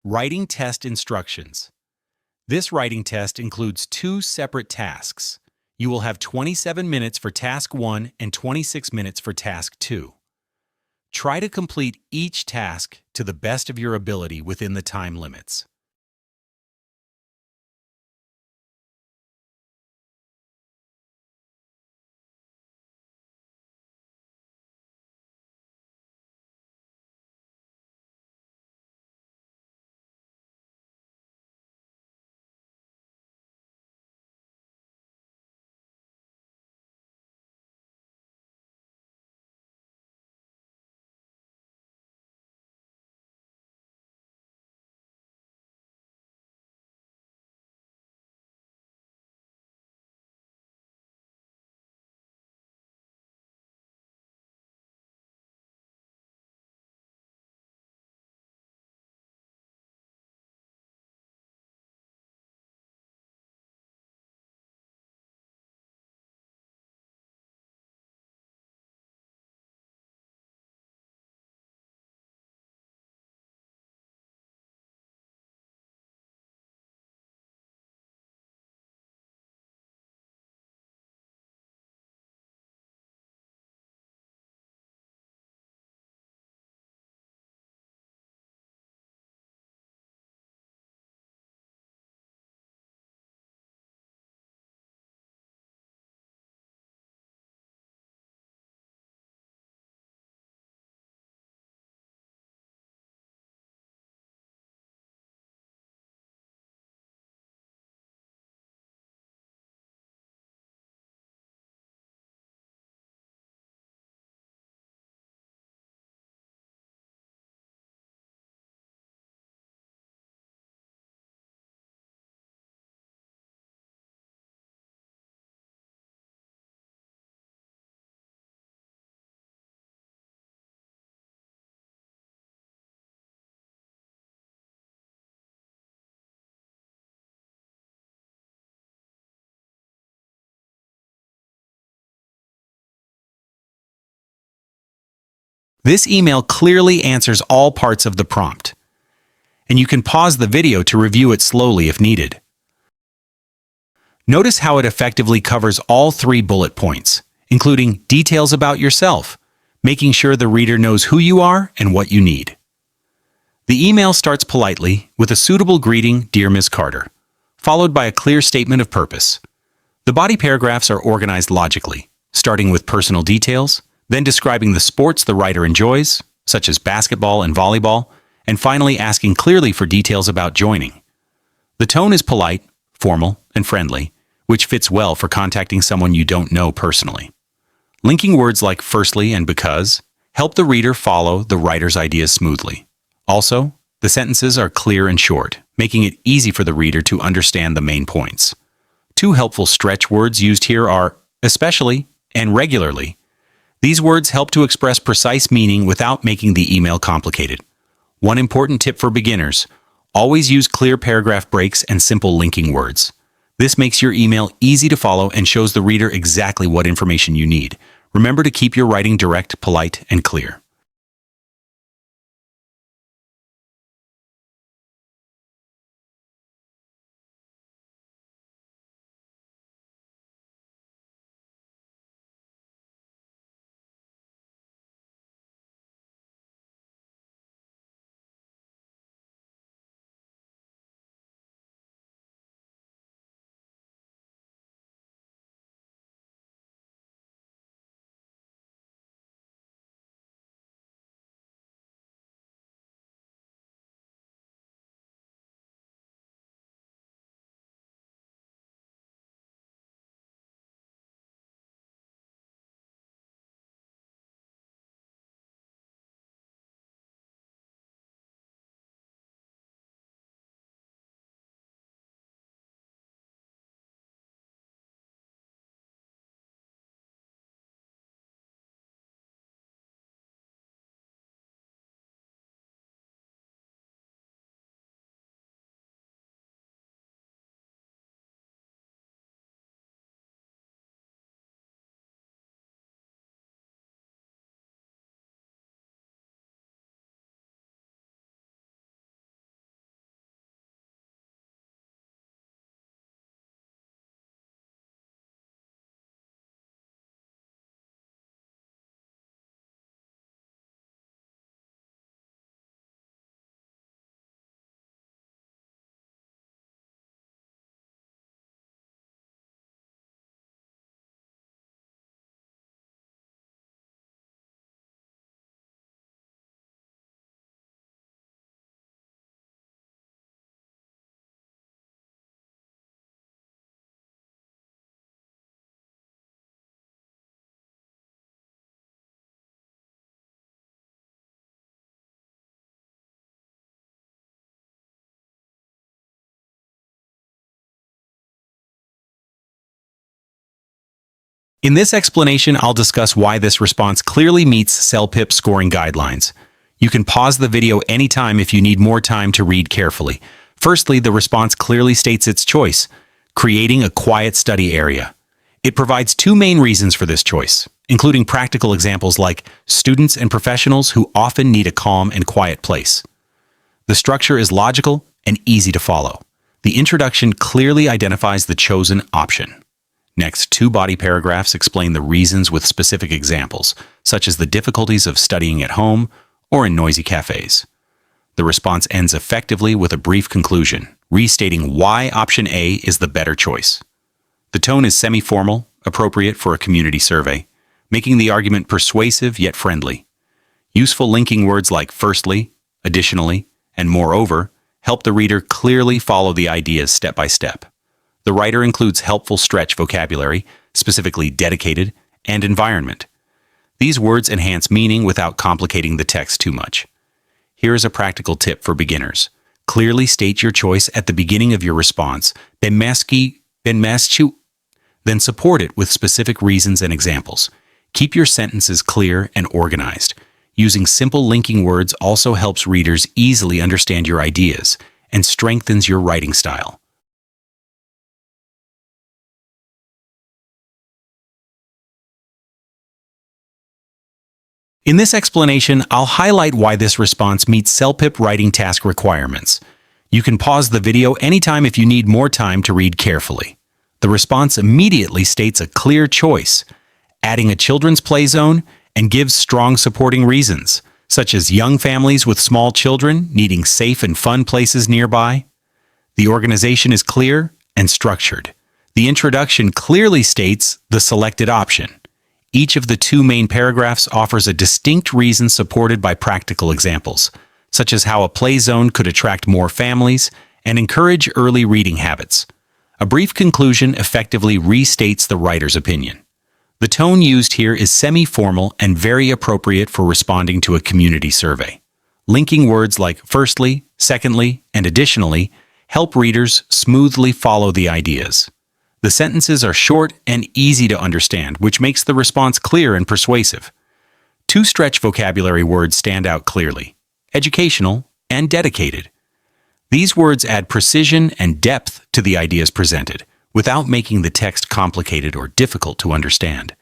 Writing test instructions. This writing test includes two separate tasks. You will have 27 minutes for task 1 and 26 minutes for task 2. Try to complete each task to the best of your ability within the time limits. This email clearly answers all parts of the prompt, and you can pause the video to review it slowly if needed. Notice how it effectively covers all 3 bullet points, including details about yourself, making sure the reader knows who you are and what you need. The email starts politely with a suitable greeting, "Dear Ms. Carter," followed by a clear statement of purpose. The body paragraphs are organized logically, starting with personal details, then describing the sports the writer enjoys, such as basketball and volleyball, and finally asking clearly for details about joining. The tone is polite, formal, and friendly, which fits well for contacting someone you don't know personally. Linking words like "firstly" and "because" help the reader follow the writer's ideas smoothly. Also, the sentences are clear and short, making it easy for the reader to understand the main points. 2 helpful stretch words used here are "especially" and "regularly." These words help to express precise meaning without making the email complicated. One important tip for beginners: always use clear paragraph breaks and simple linking words. This makes your email easy to follow and shows the reader exactly what information you need. Remember to keep your writing direct, polite, and clear. In this explanation, I'll discuss why this response clearly meets CELPIP scoring guidelines. You can pause the video anytime if you need more time to read carefully. Firstly, the response clearly states its choice, creating a quiet study area. It provides two main reasons for this choice, including practical examples like students and professionals who often need a calm and quiet place. The structure is logical and easy to follow. The introduction clearly identifies the chosen option. Next, two body paragraphs explain the reasons with specific examples, such as the difficulties of studying at home or in noisy cafes. The response ends effectively with a brief conclusion, restating why option A is the better choice. The tone is semi-formal, appropriate for a community survey, making the argument persuasive yet friendly. Useful linking words like firstly, additionally, and moreover help the reader clearly follow the ideas step by step. The writer includes helpful stretch vocabulary, specifically dedicated, and environment. These words enhance meaning without complicating the text too much. Here is a practical tip for beginners. Clearly state your choice at the beginning of your response, then support it with specific reasons and examples. Keep your sentences clear and organized. Using simple linking words also helps readers easily understand your ideas and strengthens your writing style. In this explanation, I'll highlight why this response meets CELPIP writing task requirements. You can pause the video anytime if you need more time to read carefully. The response immediately states a clear choice, adding a children's play zone, and gives strong supporting reasons, such as young families with small children needing safe and fun places nearby. The organization is clear and structured. The introduction clearly states the selected option. Each of the two main paragraphs offers a distinct reason supported by practical examples, such as how a play zone could attract more families and encourage early reading habits. A brief conclusion effectively restates the writer's opinion. The tone used here is semi-formal and very appropriate for responding to a community survey. Linking words like firstly, secondly, and additionally help readers smoothly follow the ideas. The sentences are short and easy to understand, which makes the response clear and persuasive. Two stretch vocabulary words stand out clearly: educational and dedicated. These words add precision and depth to the ideas presented, without making the text complicated or difficult to understand.